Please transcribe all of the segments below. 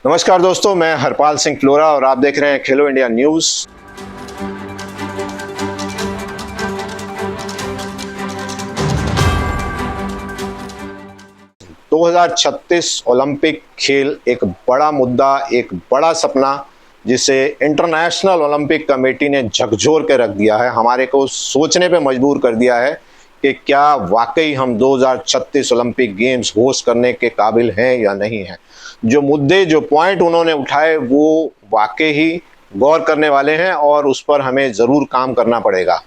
नमस्कार दोस्तों, मैं हरपाल सिंह फ्लोरा और आप देख रहे हैं खेलो इंडिया न्यूज। दो 2036 ओलंपिक खेल एक बड़ा मुद्दा, एक बड़ा सपना जिसे इंटरनेशनल ओलंपिक कमेटी ने झकझोर के रख दिया है। हमारे को सोचने पे मजबूर कर दिया है कि क्या वाकई हम 2036 ओलंपिक गेम्स होस्ट करने के काबिल हैं या नहीं हैं। जो मुद्दे, जो पॉइंट उन्होंने उठाए वो वाकई ही गौर करने वाले हैं और उस पर हमें जरूर काम करना पड़ेगा।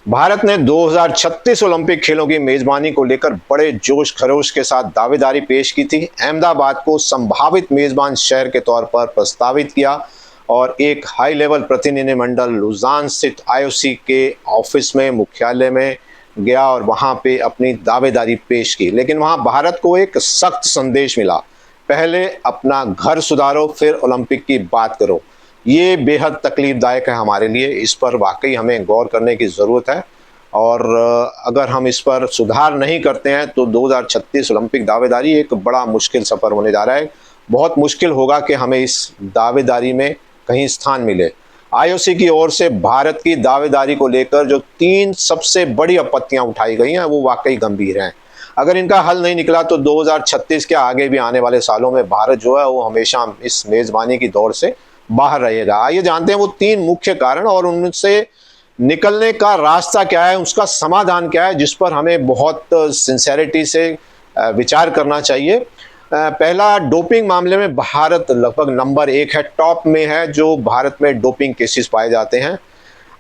भारत ने 2036 ओलंपिक खेलों की मेजबानी को लेकर बड़े जोश खरोश के साथ दावेदारी पेश की थी। अहमदाबाद को संभावित मेजबान शहर के तौर पर प्रस्तावित किया और एक हाई लेवल प्रतिनिधिमंडल लुजान स्थित आईओसी के ऑफिस में, मुख्यालय में गया और वहां पे अपनी दावेदारी पेश की। लेकिन वहां भारत को एक सख्त संदेश मिला, पहले अपना घर सुधारो फिर ओलंपिक की बात करो। ये बेहद तकलीफदायक है हमारे लिए, इस पर वाकई हमें गौर करने की ज़रूरत है और अगर हम इस पर सुधार नहीं करते हैं तो 2036 ओलंपिक दावेदारी एक बड़ा मुश्किल सफ़र होने जा रहा है। बहुत मुश्किल होगा कि हमें इस दावेदारी में कहीं स्थान मिले। आईओसी की ओर से भारत की दावेदारी को लेकर जो 3 सबसे बड़ी आपत्तियां उठाई गई हैं वो वाकई गंभीर हैं। अगर इनका हल नहीं निकला तो 2036 के आगे भी आने वाले सालों में भारत जो है वो हमेशा इस मेजबानी की दौड़ से बाहर रहेगा। आइए जानते हैं वो 3 मुख्य कारण और उनसे निकलने का रास्ता क्या है, उसका समाधान क्या है, जिस पर हमें बहुत सिंसेरिटी से विचार करना चाहिए। पहला, डोपिंग मामले में भारत लगभग नंबर 1 है, टॉप में है जो भारत में डोपिंग केसेस पाए जाते हैं।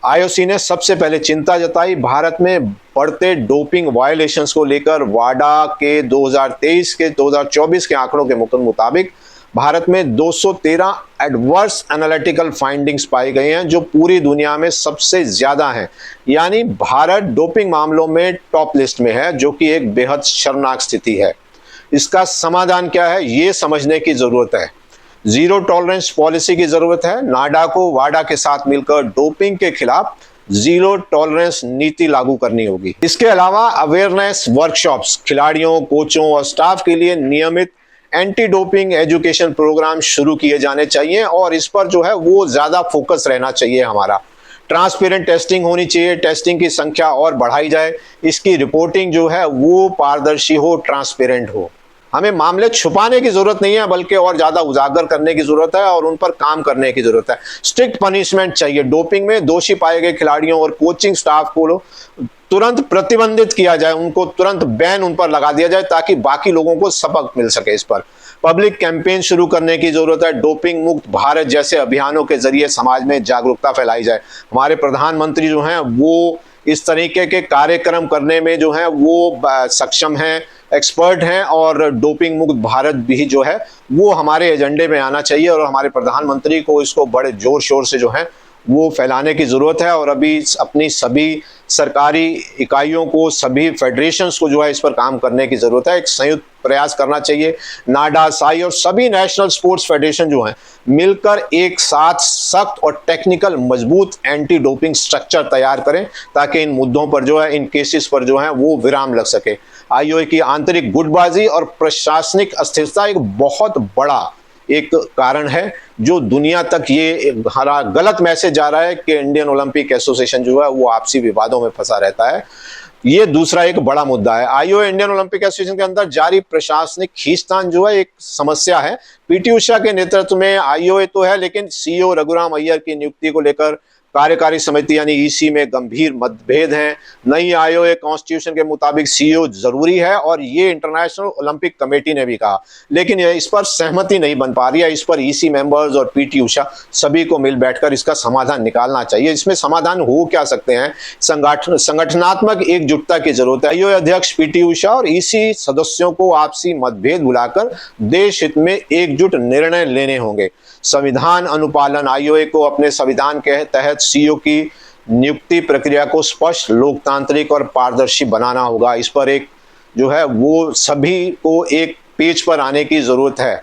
आईओसी ने सबसे पहले चिंता जताई भारत में बढ़ते डोपिंग वायलेशंस को लेकर। वाडा के 2023 के 2024 के आंकड़ों के मुताबिक भारत में 213 एडवर्स एनालिटिकल फाइंडिंग्स पाई गई हैं जो पूरी दुनिया में सबसे ज्यादा हैं। यानी भारत डोपिंग मामलों में टॉप लिस्ट में है, जो कि एक बेहद शर्मनाक स्थिति है। इसका समाधान क्या है ये समझने की जरूरत है। जीरो टॉलरेंस पॉलिसी की जरूरत है। नाडा को वाडा के साथ मिलकर डोपिंग के खिलाफ जीरो टॉलरेंस नीति लागू करनी होगी। इसके अलावा अवेयरनेस वर्कशॉप्स, खिलाड़ियों, कोचों और स्टाफ के लिए नियमित एंटी डोपिंग एजुकेशन प्रोग्राम शुरू किए जाने चाहिए और इस पर जो है वो ज्यादा फोकस रहना चाहिए हमारा। ट्रांसपेरेंट टेस्टिंग होनी चाहिए, टेस्टिंग की संख्या और बढ़ाई जाए, इसकी रिपोर्टिंग जो है वो पारदर्शी हो, ट्रांसपेरेंट हो। हमें मामले छुपाने की जरूरत नहीं है बल्कि और ज्यादा उजागर करने की जरूरत है और उन पर काम करने की जरूरत है। स्ट्रिक्ट पनिशमेंट चाहिए। डोपिंग में दोषी पाए गए खिलाड़ियों और कोचिंग स्टाफ को तुरंत प्रतिबंधित किया जाए, उनको तुरंत बैन उन पर लगा दिया जाए ताकि बाकी लोगों को सबक मिल सके। इस पर पब्लिक कैंपेन शुरू करने की जरूरत है। डोपिंग मुक्त भारत जैसे अभियानों के जरिए समाज में जागरूकता फैलाई जाए। हमारे प्रधानमंत्री जो हैं वो इस तरीके के कार्यक्रम करने में जो है वो सक्षम हैं, एक्सपर्ट हैं और डोपिंग मुक्त भारत भी जो है वो हमारे एजेंडे में आना चाहिए और हमारे प्रधानमंत्री को इसको बड़े जोर शोर से जो है वो फैलाने की जरूरत है और अभी अपनी सभी सरकारी इकाइयों को, सभी फेडरेशंस को जो है इस पर काम करने की जरूरत है। एक संयुक्त प्रयास करना चाहिए। नाडा, साई और सभी नेशनल स्पोर्ट्स फेडरेशन जो हैं मिलकर एक साथ सख्त और टेक्निकल मजबूत एंटी डोपिंग स्ट्रक्चर तैयार करें ताकि इन मुद्दों पर जो है, इन केसेस पर जो है वो विराम लग सके। आईओए की आंतरिक गुटबाजी और प्रशासनिक अस्थिरता एक बहुत बड़ा एक कारण है जो दुनिया तक ये हरा गलत मैसेज जा रहा है कि इंडियन ओलंपिक एसोसिएशन जो है वो आपसी विवादों में फंसा रहता है। ये दूसरा एक बड़ा मुद्दा है। आईओए, इंडियन ओलंपिक एसोसिएशन के अंदर जारी प्रशासनिक खींचतान जो है एक समस्या है। पीटी उषा के नेतृत्व में आईओए तो है लेकिन सीईओ रघुराम अय्यर की नियुक्ति को लेकर कार्यकारी समिति यानी ईसी में गंभीर मतभेद हैं। नई आईओए कॉन्स्टिट्यूशन के मुताबिक सीईओ जरूरी है और ये इंटरनेशनल ओलंपिक कमेटी ने भी कहा, लेकिन इस पर सहमति नहीं बन पा रही है। इस पर ईसी मेंबर्स और पीटी उषा सभी को मिल बैठकर इसका समाधान निकालना चाहिए। इसमें समाधान हो क्या सकते हैं? संगठनात्मक एकजुटता की जरूरत है। आईओए अध्यक्ष पीटी उषा और ईसी सदस्यों को आपसी मतभेद भुलाकर देश हित में एकजुट निर्णय लेने होंगे। संविधान अनुपालन, आईओए को अपने संविधान के तहत सीईओ की नियुक्ति प्रक्रिया को स्पष्ट, लोकतांत्रिक और पारदर्शी बनाना होगा। इस पर एक जो है वो सभी को एक पेज पर आने की जरूरत है।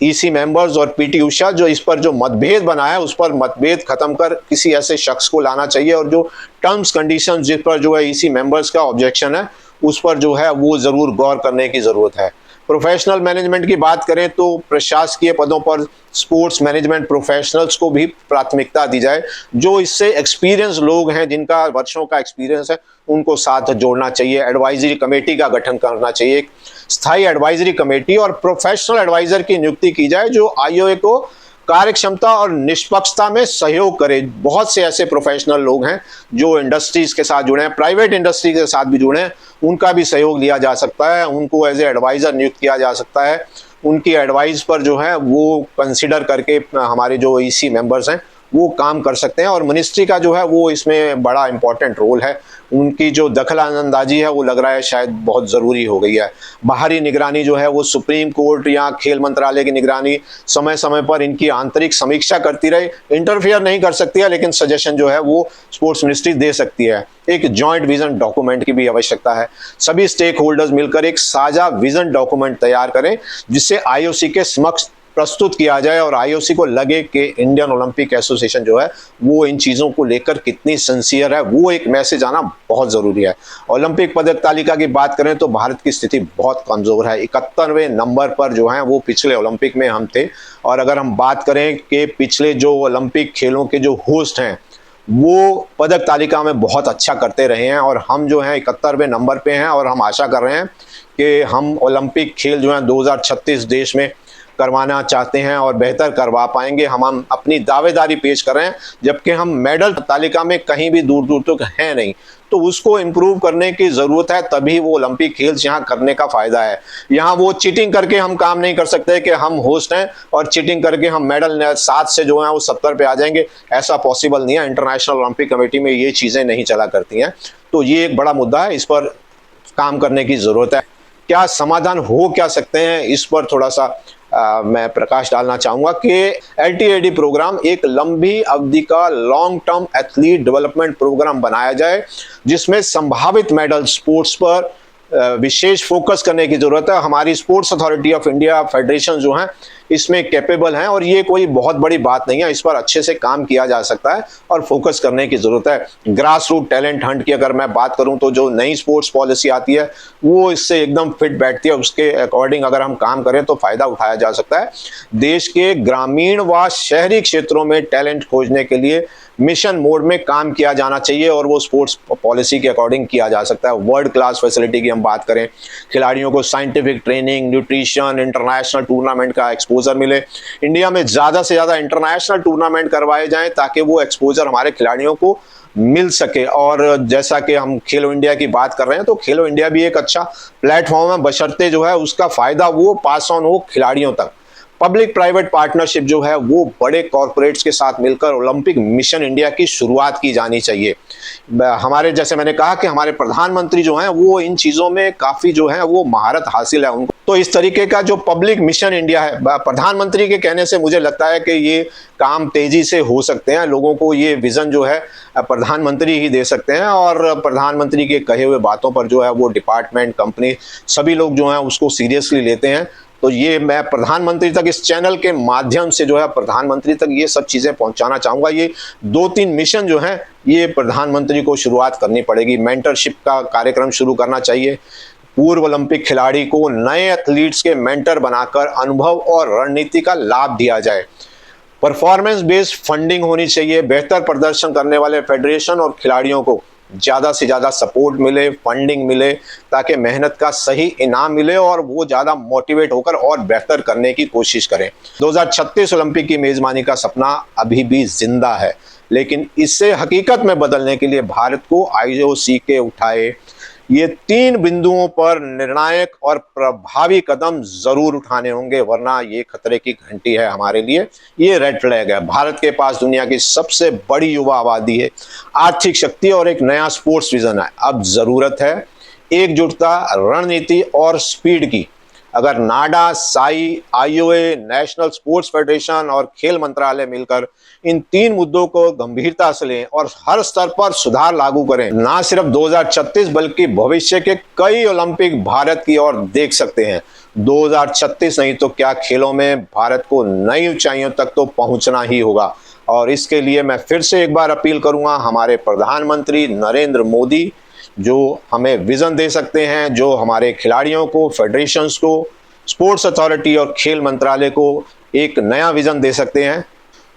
ईसी मेंबर्स और पीटी उषा जो इस पर जो मतभेद बना है उस पर मतभेद खत्म कर किसी ऐसे शख्स को लाना चाहिए और जो टर्म्स कंडीशन जिस पर जो है ईसी मेंबर्स का ऑब्जेक्शन है उस पर जो है वो जरूर गौर करने की जरूरत है। प्रोफेशनल मैनेजमेंट की बात करें तो प्रशासकीय पदों पर स्पोर्ट्स मैनेजमेंट प्रोफेशनल्स को भी प्राथमिकता दी जाए। जो इससे एक्सपीरियंस लोग हैं, जिनका वर्षों का एक्सपीरियंस है, उनको साथ जोड़ना चाहिए। एडवाइजरी कमेटी का गठन करना चाहिए, एक स्थायी एडवाइजरी कमेटी, और प्रोफेशनल एडवाइजर की नियुक्ति की जाए जो आईओए को कार्यक्षमता और निष्पक्षता में सहयोग करे। बहुत से ऐसे प्रोफेशनल लोग हैं जो इंडस्ट्रीज के साथ जुड़े हैं, प्राइवेट इंडस्ट्री के साथ भी जुड़े हैं, उनका भी सहयोग लिया जा सकता है, उनको एज ए एडवाइजर नियुक्त किया जा सकता है। उनकी एडवाइस पर जो है वो कंसिडर करके हमारे जो ईसी मेंबर्स हैं वो काम कर सकते हैं, और मिनिस्ट्री का जो है वो इसमें बड़ा इंपॉर्टेंट रोल है। उनकी जो दखल-अंदाजी है वो लग रहा है शायद बहुत ज़रूरी हो गई है। बाहरी निगरानी जो है वो सुप्रीम कोर्ट या खेल मंत्रालय की निगरानी समय समय पर इनकी आंतरिक समीक्षा करती रहे, इंटरफेयर नहीं कर सकती है, लेकिन सजेशन जो है वो स्पोर्ट्स मिनिस्ट्री दे सकती है। एक जॉइंट विजन डॉक्यूमेंट की भी आवश्यकता है। सभी स्टेक होल्डर्स मिलकर एक साझा विजन डॉक्यूमेंट तैयार करें जिससे आईओसी के समक्ष प्रस्तुत किया जाए, और आईओसी को लगे कि इंडियन ओलंपिक एसोसिएशन जो है वो इन चीज़ों को लेकर कितनी सिंसियर है। वो एक मैसेज आना बहुत ज़रूरी है। ओलंपिक पदक तालिका की बात करें तो भारत की स्थिति बहुत कमज़ोर है। 71वें नंबर पर जो है वो पिछले ओलंपिक में हम थे, और अगर हम बात करें कि पिछले जो ओलंपिक खेलों के जो होस्ट हैं वो पदक तालिका में बहुत अच्छा करते रहे हैं, और हम जो हैं 71वें नंबर पे हैं, और हम आशा कर रहे हैं कि हम ओलंपिक खेल जो हैं 2036 देश में करवाना चाहते हैं और बेहतर करवा पाएंगे। हम अपनी दावेदारी पेश कर रहे हैं, जबकि हम मेडल तालिका में कहीं भी दूर दूर तक हैं नहीं, तो उसको इम्प्रूव करने की ज़रूरत है, तभी वो ओलंपिक खेल यहाँ करने का फ़ायदा है। यहाँ वो चीटिंग करके हम काम नहीं कर सकते कि हम होस्ट हैं और चीटिंग करके हम मेडल 7 से जो है वो 70 पे आ जाएंगे, ऐसा पॉसिबल नहीं है। इंटरनेशनल ओलंपिक कमेटी में ये चीज़ें नहीं चला करती हैं, तो ये एक बड़ा मुद्दा है, इस पर काम करने की ज़रूरत है। क्या समाधान हो क्या सकते हैं, इस पर थोड़ा सा मैं प्रकाश डालना चाहूंगा कि एलटीएडी प्रोग्राम एक लंबी अवधि का long term athlete development program बनाया जाए, जिसमें संभावित मेडल स्पोर्ट्स पर विशेष फोकस करने की जरूरत है। हमारी sports authority of India federation जो हैं इसमें कैपेबल हैं, और ये कोई बहुत बड़ी बात नहीं है, इस पर अच्छे से काम किया जा सकता है और फोकस करने की जरूरत है। ग्रास रूट टैलेंट हंट की अगर मैं बात करूं तो जो नई स्पोर्ट्स पॉलिसी आती है वो इससे एकदम फिट बैठती है, उसके अकॉर्डिंग अगर हम काम करें तो फायदा उठाया जा सकता है। देश के ग्रामीण व शहरी क्षेत्रों में टैलेंट खोजने के लिए मिशन मोड में काम किया जाना चाहिए, और वो स्पोर्ट्स पॉलिसी के अकॉर्डिंग किया जा सकता है। वर्ल्ड क्लास फैसिलिटी की हम बात करें, खिलाड़ियों को scientific training, nutrition, international tournament का एक्सपोजर मिले। इंडिया में ज़्यादा से ज़्यादा इंटरनेशनल टूर्नामेंट करवाए जाएं ताकि वो एक्सपोजर हमारे खिलाड़ियों को मिल सके। और जैसा कि हम खेलो इंडिया की बात कर रहे हैं, तो खेलो इंडिया भी एक अच्छा प्लेटफॉर्म है, बशर्ते जो है उसका फायदा वो पास ऑन हो खिलाड़ियों तक। पब्लिक प्राइवेट पार्टनरशिप जो है वो बड़े कॉरपोरेट्स के साथ मिलकर ओलंपिक मिशन इंडिया की शुरुआत की जानी चाहिए। हमारे, जैसे मैंने कहा कि हमारे प्रधानमंत्री जो हैं वो इन चीज़ों में काफ़ी जो है वो महारत हासिल है उनको, तो इस तरीके का जो पब्लिक मिशन इंडिया है, प्रधानमंत्री के कहने से मुझे लगता है कि ये काम तेजी से हो सकते हैं। लोगों को ये विजन जो है प्रधानमंत्री ही दे सकते हैं, और प्रधानमंत्री के कहे हुए बातों पर जो है वो डिपार्टमेंट, कंपनी, सभी लोग जो हैं उसको सीरियसली लेते हैं। तो ये मैं प्रधानमंत्री तक इस चैनल के माध्यम से जो है प्रधानमंत्री तक ये सब चीज़ें पहुंचाना चाहूँगा। ये 2-3 मिशन जो हैं ये प्रधानमंत्री को शुरुआत करनी पड़ेगी। मेंटरशिप का कार्यक्रम शुरू करना चाहिए। पूर्व ओलंपिक खिलाड़ी को नए एथलीट्स के मेंटर बनाकर अनुभव और रणनीति का लाभ दिया जाए। परफॉर्मेंस बेस्ड फंडिंग होनी चाहिए। बेहतर प्रदर्शन करने वाले फेडरेशन और खिलाड़ियों को ज़्यादा से ज़्यादा सपोर्ट मिले, फंडिंग मिले, ताकि मेहनत का सही इनाम मिले और वो ज़्यादा मोटिवेट होकर और बेहतर करने की कोशिश करें। 2036 ओलंपिक की मेज़बानी का सपना अभी भी जिंदा है, लेकिन इससे हकीकत में बदलने के लिए भारत को आईओसी के उठाए ये 3 बिंदुओं पर निर्णायक और प्रभावी कदम जरूर उठाने होंगे, वरना ये खतरे की घंटी है हमारे लिए। ये रेड फ्लैग है। भारत के पास दुनिया की सबसे बड़ी युवा आबादी है, आर्थिक शक्ति और एक नया स्पोर्ट्स विजन है। अब जरूरत है एकजुटता, रणनीति और स्पीड की। अगर NADA, SAI, IOA, national sports federation और खेल मंत्रालय मिलकर इन 3 मुद्दों को गंभीरता से लें और हर स्तर पर सुधार लागू करें, ना सिर्फ 2036 बल्कि भविष्य के कई ओलंपिक भारत की ओर देख सकते हैं। 2036 नहीं तो क्या, खेलों में भारत को नई ऊंचाइयों तक तो पहुंचना ही होगा। और इसके लिए मैं फिर से एक बार अपील करूंगा हमारे प्रधानमंत्री नरेंद्र मोदी, जो हमें विजन दे सकते हैं, जो हमारे खिलाड़ियों को, फेडरेशंस को स्पोर्ट्स अथॉरिटी और खेल मंत्रालय को एक नया विजन दे सकते हैं।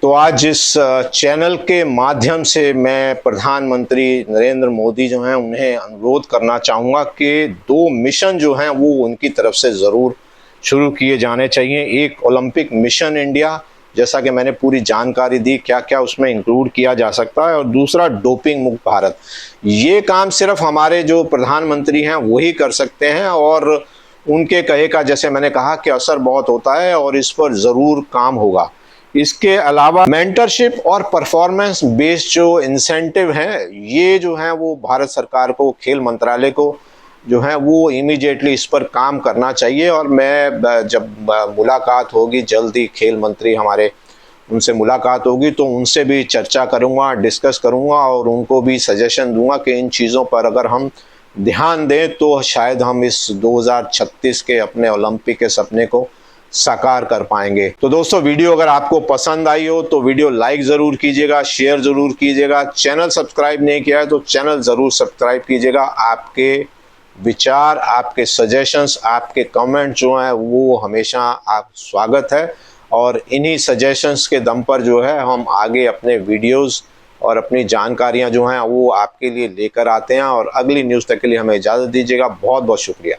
तो आज इस चैनल के माध्यम से मैं प्रधानमंत्री नरेंद्र मोदी जो हैं उन्हें अनुरोध करना चाहूँगा कि 2 मिशन जो हैं वो उनकी तरफ से ज़रूर शुरू किए जाने चाहिए। एक ओलंपिक मिशन इंडिया, जैसा कि मैंने पूरी जानकारी दी क्या क्या उसमें इंक्लूड किया जा सकता है, और दूसरा डोपिंग मुक्त भारत। ये काम सिर्फ हमारे जो प्रधानमंत्री हैं वही कर सकते हैं, और उनके कहे का जैसे मैंने कहा कि असर बहुत होता है और इस पर ज़रूर काम होगा। इसके अलावा मेंटरशिप और परफॉर्मेंस बेस्ड जो इंसेंटिव हैं ये जो हैं वो भारत सरकार को, खेल मंत्रालय को जो है वो इमीडिएटली इस पर काम करना चाहिए। और मैं जब मुलाकात होगी जल्दी, खेल मंत्री हमारे, उनसे मुलाकात होगी तो उनसे भी चर्चा करूंगा, डिस्कस करूंगा और उनको भी सजेशन दूंगा कि इन चीज़ों पर अगर हम ध्यान दें तो शायद हम इस 2036 के अपने ओलंपिक के सपने को साकार कर पाएंगे। तो दोस्तों, वीडियो अगर आपको पसंद आई हो तो वीडियो लाइक ज़रूर कीजिएगा, शेयर ज़रूर कीजिएगा। चैनल सब्सक्राइब नहीं किया है तो चैनल ज़रूर सब्सक्राइब कीजिएगा। आपके विचार, आपके सजेशंस, आपके कमेंट जो हैं वो हमेशा आप स्वागत है, और इन्हीं सजेशंस के दम पर जो है हम आगे अपने वीडियोस और अपनी जानकारियां जो हैं वो आपके लिए लेकर आते हैं। और अगली न्यूज़ तक के लिए हमें इजाज़त दीजिएगा। बहुत बहुत शुक्रिया।